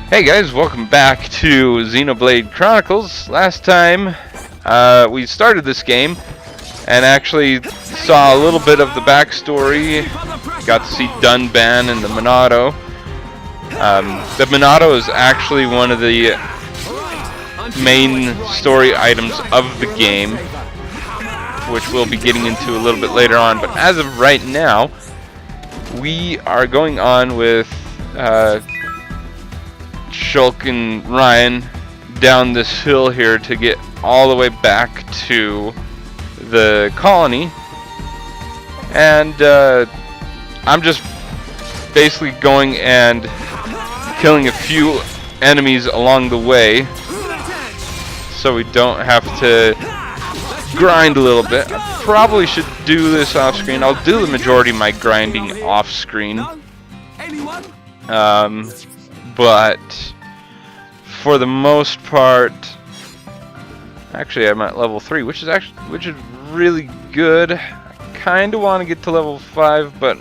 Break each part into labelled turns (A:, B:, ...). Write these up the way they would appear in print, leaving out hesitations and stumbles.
A: Hey guys, welcome back to Xenoblade Chronicles. Last time we started this game and actually saw a little bit of the backstory. Got to see Dunban and the Monado. The Monado is actually one of the main story items of the game, which we'll be getting into a little bit later on. But as of right now, we are going on with Shulk and Ryan down this hill here to get all the way back to the colony, and I'm just basically going and killing a few enemies along the way so we don't have to grind a little bit. I probably should do this off screen. I'll do the majority of my grinding off screen. But for the most part, actually I'm at level 3, which is really good. I kind of want to get to level 5, but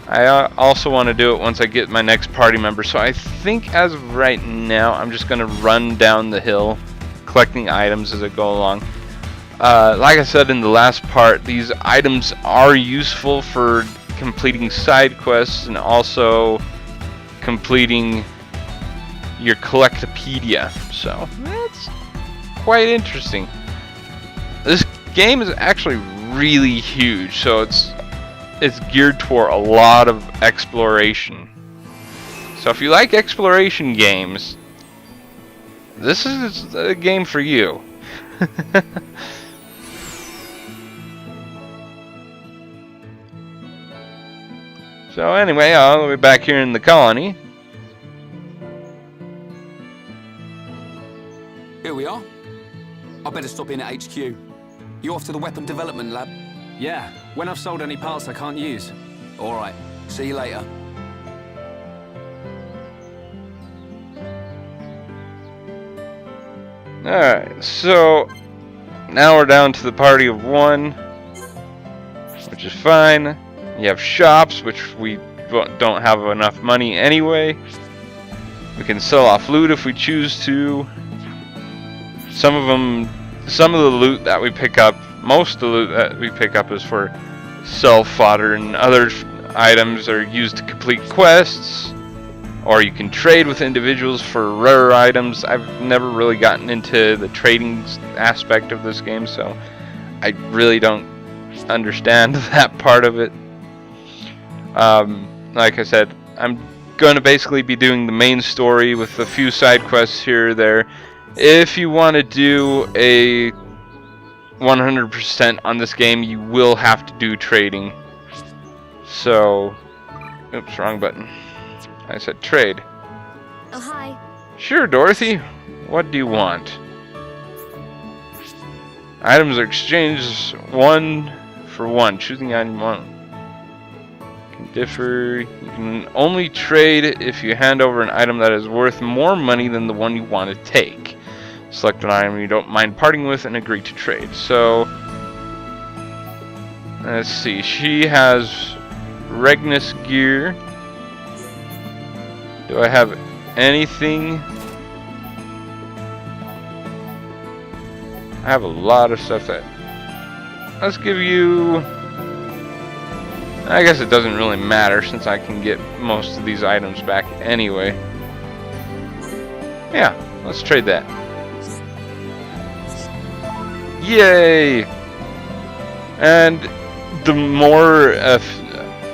A: I also want to do it once I get my next party member. So I think as of right now, I'm just going to run down the hill, collecting items as I go along. Like I said in the last part, these items are useful for completing side quests and also completing your Collectopedia, so that's quite interesting. This game is actually really huge, so it's geared toward a lot of exploration. So if you like exploration games, this is a game for you. So anyway, all the way back here in the colony.
B: Here we are. I better stop in at HQ. You off to the weapon development lab?
C: Yeah, when I've sold any parts I can't use.
B: Alright, see you later.
A: Alright, so now we're down to the party of 1, which is fine. You have shops, which we don't have enough money anyway. We can sell off loot if we choose to. Some of the loot that we pick up, most of the loot that we pick up is for sell fodder, and other items are used to complete quests, or you can trade with individuals for rare items. I've never really gotten into the trading aspect of this game, so I really don't understand that part of it. Like I said, I'm going to basically be doing the main story with a few side quests here or there. If you want to do a 100% on this game, you will have to do trading. So, oops, wrong button. I said trade.
D: Oh, hi.
A: Sure, Dorothy. What do you want? Items are exchanged 1 for 1. Choosing the item you want can differ. You can only trade if you hand over an item that is worth more money than the one you want to take. Select an item you don't mind parting with and agree to trade. So, let's see. She has Regnus gear. Do I have anything? I have a lot of stuff that... Let's give you... I guess it doesn't really matter since I can get most of these items back anyway. Yeah, let's trade that. Yay! And the more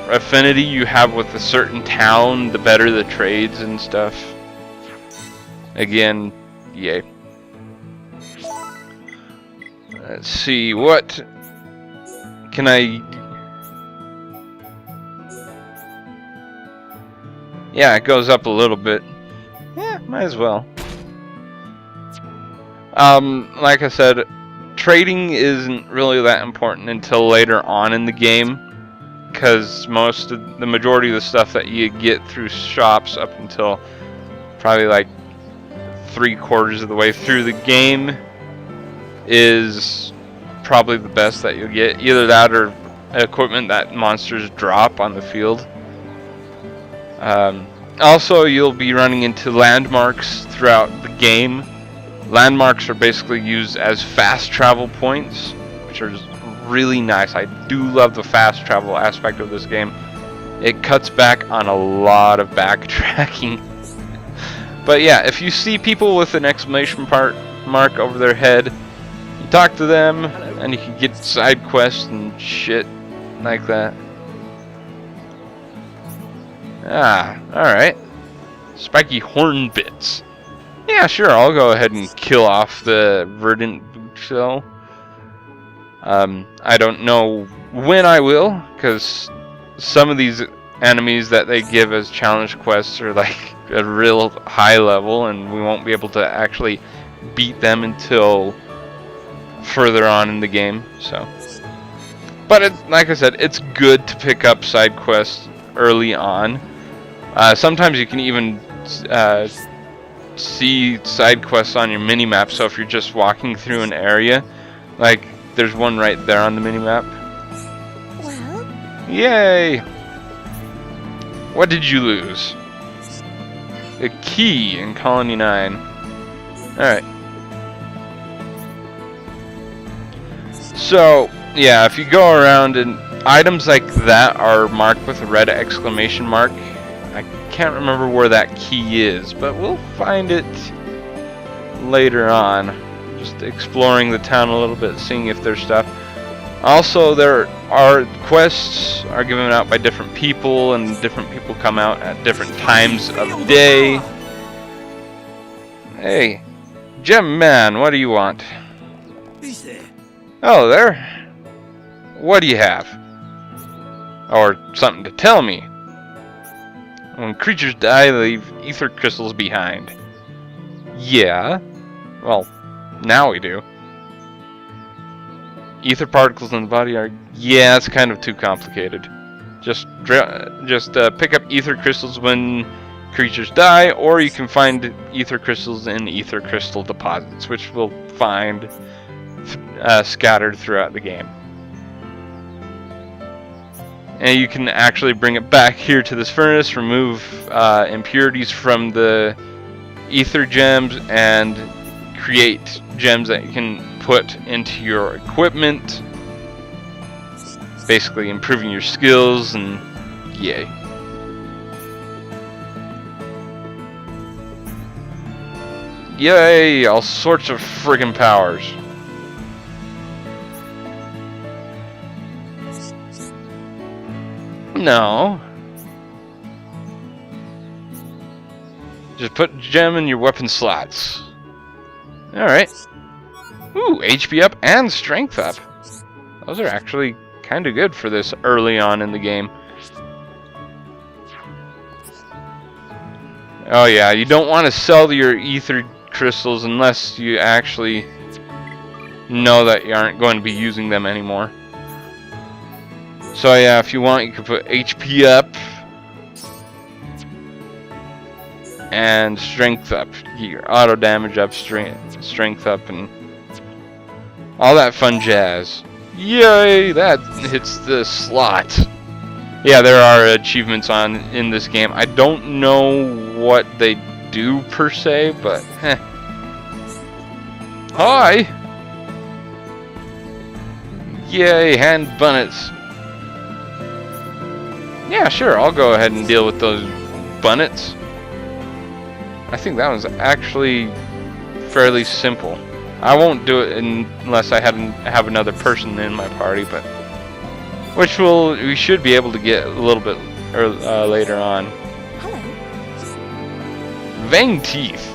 A: affinity you have with a certain town, the better the trades and stuff. Again, yay. Let's see, what can I... Yeah, it goes up a little bit. Yeah, might as well. Like I said, trading isn't really that important until later on in the game, because the majority of the stuff that you get through shops up until probably like 3/4 of the way through the game is probably the best that you'll get. Either that or equipment that monsters drop on the field. Also, you'll be running into landmarks throughout the game. Landmarks are basically used as fast travel points, which are really nice. I do love the fast travel aspect of this game. It cuts back on a lot of backtracking. But yeah, if you see people with an exclamation mark over their head, you talk to them, and you can get side quests and shit like that. Ah, alright. Spiky horn bits. Yeah, sure, I'll go ahead and kill off the verdant boot shell. I don't know when I will, because some of these enemies that they give as challenge quests are like a real high level, and we won't be able to actually beat them until further on in the game. So, but like I said, it's good to pick up side quests early on. Sometimes you can even see side quests on your mini-map, so if you're just walking through an area, like there's one right there on the mini-map.
D: Well?
A: Yay! What did you lose? A key in Colony 9. Alright. So, yeah, if you go around and items like that are marked with a red exclamation mark, I can't remember where that key is, but we'll find it later on. Just exploring the town a little bit, seeing if there's stuff. Also, there are quests are given out by different people, and different people come out at different times of day. Hey, Gem Man, what do you want?
B: Who's there?
A: Oh, there. What do you have? Or something to tell me. When creatures die, they leave ether crystals behind. Yeah. Well, now we do. Ether particles in the body are... Yeah, it's kind of too complicated. Just pick up ether crystals when creatures die, or you can find ether crystals in ether crystal deposits, which we'll find scattered throughout the game. And you can actually bring it back here to this furnace, remove impurities from the ether gems, and create gems that you can put into your equipment, basically improving your skills, and yay. Yay, all sorts of friggin' powers. No. Just put gem in your weapon slots. Alright. Ooh, HP up and strength up. Those are actually kind of good for this early on in the game. Oh yeah, you don't want to sell your ether crystals unless you actually know that you aren't going to be using them anymore. So yeah, if you want, you can put HP up and strength up. Your auto damage up, strength up, and all that fun jazz. Yay! That hits the slot. Yeah, there are achievements in this game. I don't know what they do per se, but heh. Hi! Yay, hand bunnets. Yeah, sure, I'll go ahead and deal with those bunnets. I think that was actually fairly simple. I won't do it unless I have another person in my party, but which we should be able to get a little bit later on.
D: Hello.
A: Fang teeth.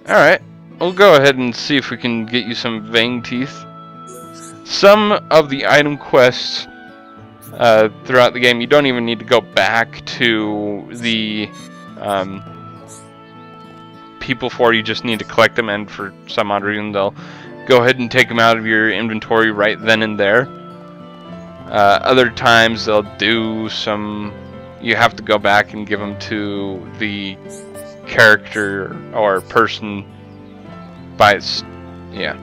A: Alright, we'll go ahead and see if we can get you some Fang teeth. Some of the item quests throughout the game, you don't even need to go back to the people for. You just need to collect them, and for some odd reason they'll go ahead and take them out of your inventory right then and there. Other times they'll do some... You have to go back and give them to the character or person by its... Yeah.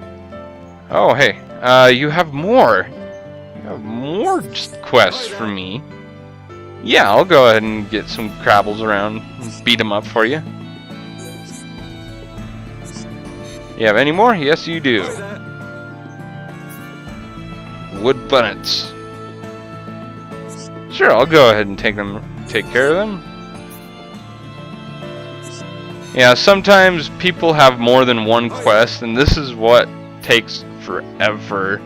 A: Oh, hey. You have more. You have more quests for me. Yeah, I'll go ahead and get some Crabbles around and beat them up for you. You have any more? Yes, you do. Wood bunnets. Sure, I'll go ahead and take care of them. Yeah, sometimes people have more than one quest, and this is what takes forever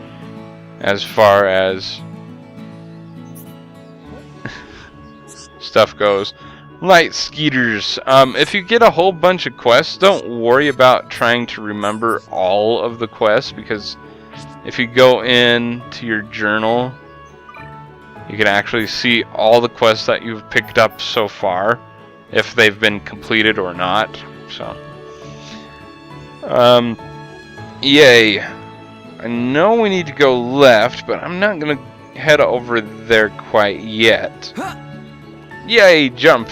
A: as far as stuff goes. Light skeeters. If you get a whole bunch of quests, don't worry about trying to remember all of the quests, because if you go into your journal, you can actually see all the quests that you've picked up so far, if they've been completed or not. So, yay. I know we need to go left, but I'm not gonna head over there quite yet. Yay, jump!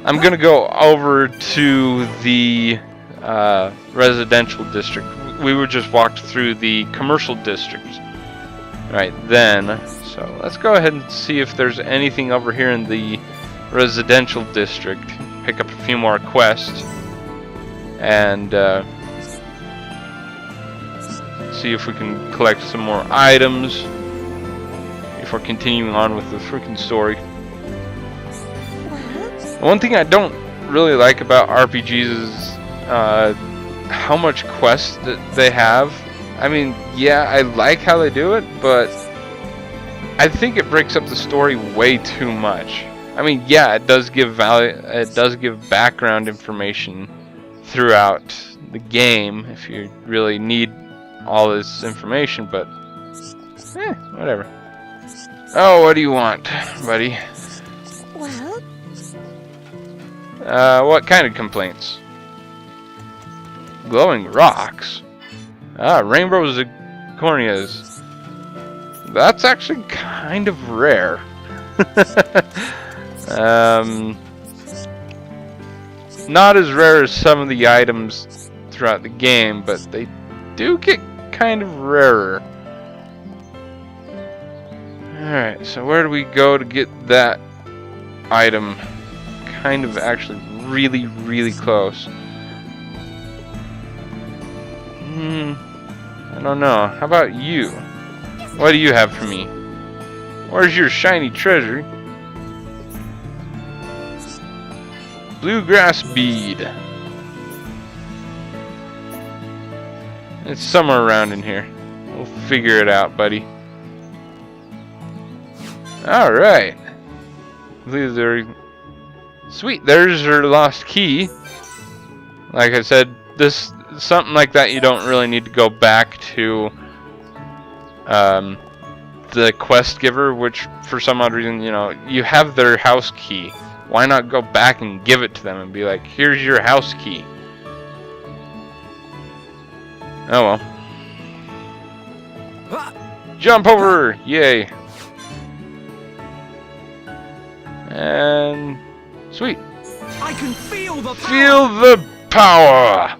A: I'm gonna go over to the residential district. We were just walked through the commercial district right then. So let's go ahead and see if there's anything over here in the residential district. Pick up a few more quests and see if we can collect some more items before continuing on with the freaking story. One thing I don't really like about RPGs is how much quests that they have. I mean, yeah, I like how they do it, but I think it breaks up the story way too much. I mean, yeah, it does give background information throughout the game if you really need all this information, but whatever. Oh, what do you want, buddy?
D: Well,
A: what kind of complaints? Glowing rocks. Rainbow zirconias. That's actually kind of rare. Not as rare as some of the items throughout the game, but they do get kind of rarer. Alright, so where do we go to get that item? Kind of actually really, really close. I don't know. How about you? What do you have for me? Where's your shiny treasure? Bluegrass bead. It's somewhere around in here. We'll figure it out, buddy. Alright. Sweet, there's her lost key. Like I said, something like that you don't really need to go back to the quest giver, which for some odd reason, you know, you have their house key. Why not go back and give it to them and be like, here's your house key? Oh well. Jump over! Yay. And sweet.
B: I can feel the power.
A: Feel the power!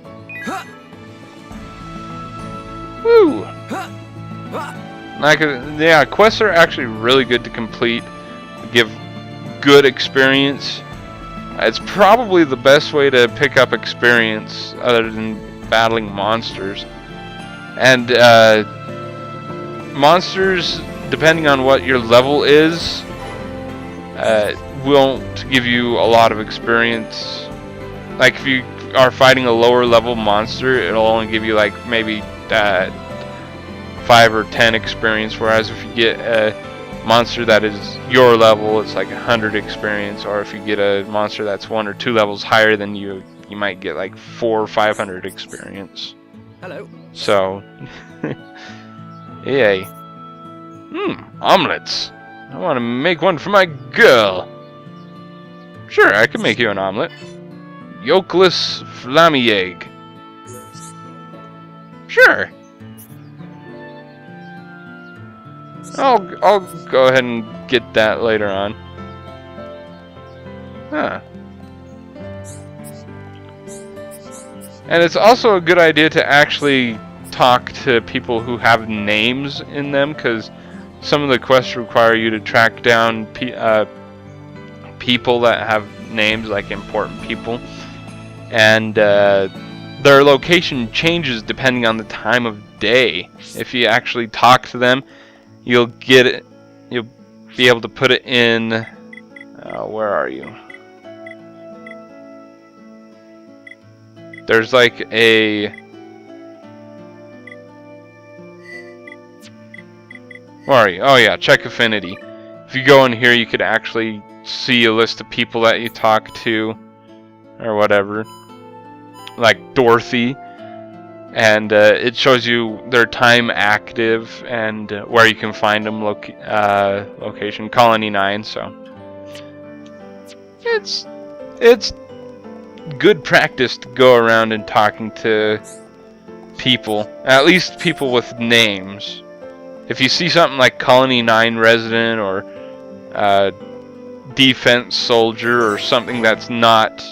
A: Woo! Like, yeah, quests are actually really good to complete. Give good experience. It's probably the best way to pick up experience other than battling monsters. And monsters, depending on what your level is, won't give you a lot of experience. Like if you are fighting a lower level monster, it'll only give you like maybe 5 or 10 experience, whereas if you get a monster that is your level, it's like 100 experience. Or if you get a monster that's 1 or 2 levels higher than you, you might get like 400 or 500 experience.
B: Hello.
A: So yay. Omelets. I want to make one for my girl. Sure, I can make you an omelet. Yolkless flammy egg. Sure. I'll go ahead and get that later on. Huh. And it's also a good idea to actually talk to people who have names in them, because some of the quests require you to track down people that have names, like important people, and their location changes depending on the time of day. If you actually talk to them, you'll get it. You'll be able to put it in. Where are you? There's like a. Where are you? Oh yeah, check affinity. If you go in here, you could actually see a list of people that you talk to, or whatever. Like Dorothy, and it shows you their time active and where you can find them. Location Colony 9. So it's good practice to go around and talking to people, at least people with names. If you see something like Colony 9 resident or defense soldier or something that's not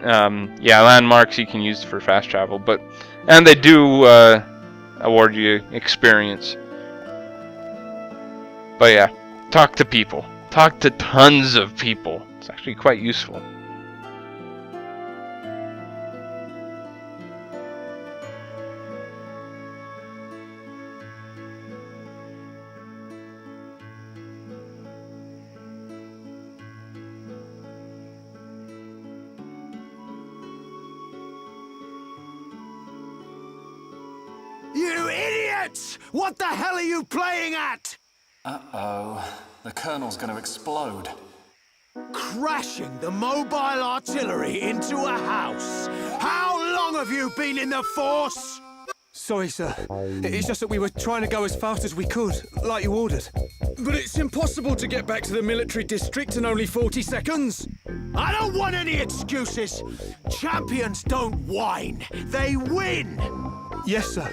A: landmarks, you can use for fast travel, and they do award you experience. But yeah, talk to people. Talk to tons of people. It's actually quite useful.
E: You idiots! What the hell are you playing at?
C: Uh-oh. The Colonel's gonna explode.
E: Crashing the mobile artillery into a house. How long have you been in the force?
F: Sorry, sir. It's just that we were trying to go as fast as we could, like you ordered. But it's impossible to get back to the military district in only 40 seconds.
E: I don't want any excuses. Champions don't whine. They win.
F: Yes, sir.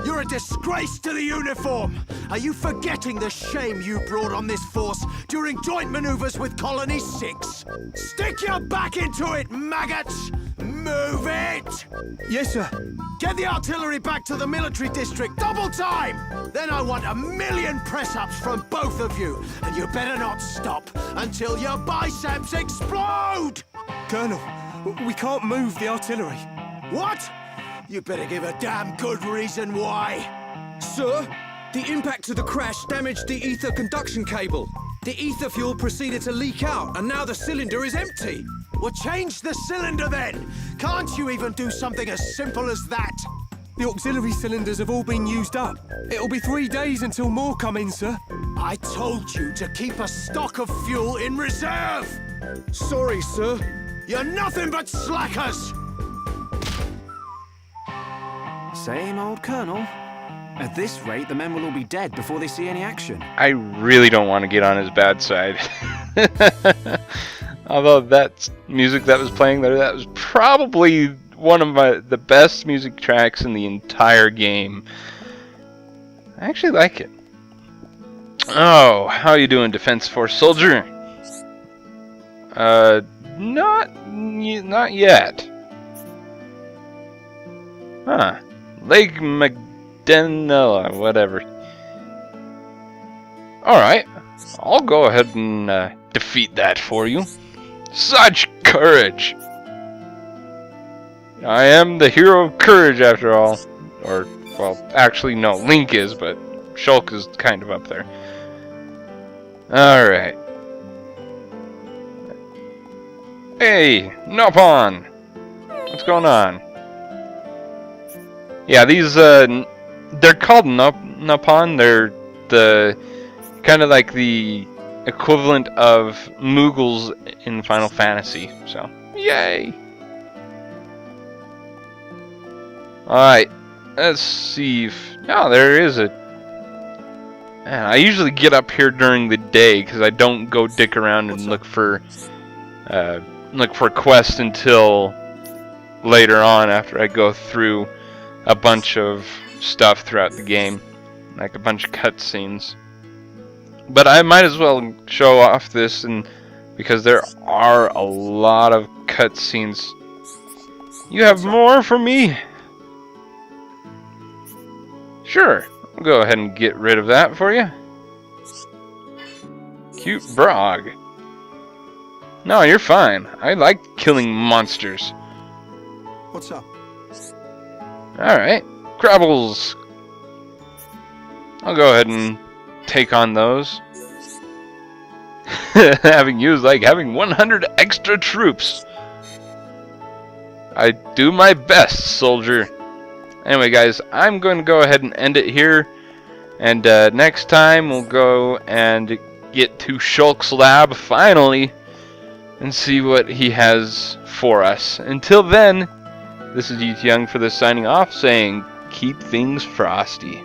E: You're a disgrace to the uniform! Are you forgetting the shame you brought on this force during joint maneuvers with Colony 6? Stick your back into it, maggots! Move it!
F: Yes, sir.
E: Get the artillery back to the military district, double time! Then I want 1,000,000 press-ups from both of you, and you better not stop until your biceps explode!
F: Colonel, we can't move the artillery.
E: What? You better give a damn good reason why.
F: Sir, the impact of the crash damaged the ether conduction cable. The ether fuel proceeded to leak out, and now the cylinder is empty.
E: Well, change the cylinder then. Can't you even do something as simple as that?
F: The auxiliary cylinders have all been used up. It'll be 3 days until more come in, sir.
E: I told you to keep a stock of fuel in reserve.
F: Sorry, sir.
E: You're nothing but slackers.
C: Same old Colonel. At this rate, the men will all be dead before they see any action.
A: I really don't want to get on his bad side. Although that music that was playing there, that was probably one of the best music tracks in the entire game. I actually like it. Oh, how you doing, Defense Force soldier? Not yet. Huh. Lake McDenella, whatever. Alright, I'll go ahead and defeat that for you. Such courage! I am the hero of courage after all. Or, well, actually no, Link is, but Shulk is kind of up there. Alright. Hey, Nopon! What's going on? Yeah, these, they're called Nopon. They're the, kind of like the equivalent of Moogles in Final Fantasy, so, yay! Alright, let's see if, oh, there is a, man, I usually get up here during the day, because I don't go dick around and look for quests until later on, after I go through a bunch of stuff throughout the game, like a bunch of cutscenes. But I might as well show off this, and because there are a lot of cutscenes. You have more for me? Sure. I'll go ahead and get rid of that for you. Cute Brog. No, you're fine. I like killing monsters.
B: What's up?
A: Alright. Crabbles. I'll go ahead and take on those. Having you is like having 100 extra troops. I do my best, soldier. Anyway, guys, I'm going to go ahead and end it here. And next time we'll go and get to Shulk's lab, finally, and see what he has for us. Until then, this is Young for the signing off, saying, keep things frosty.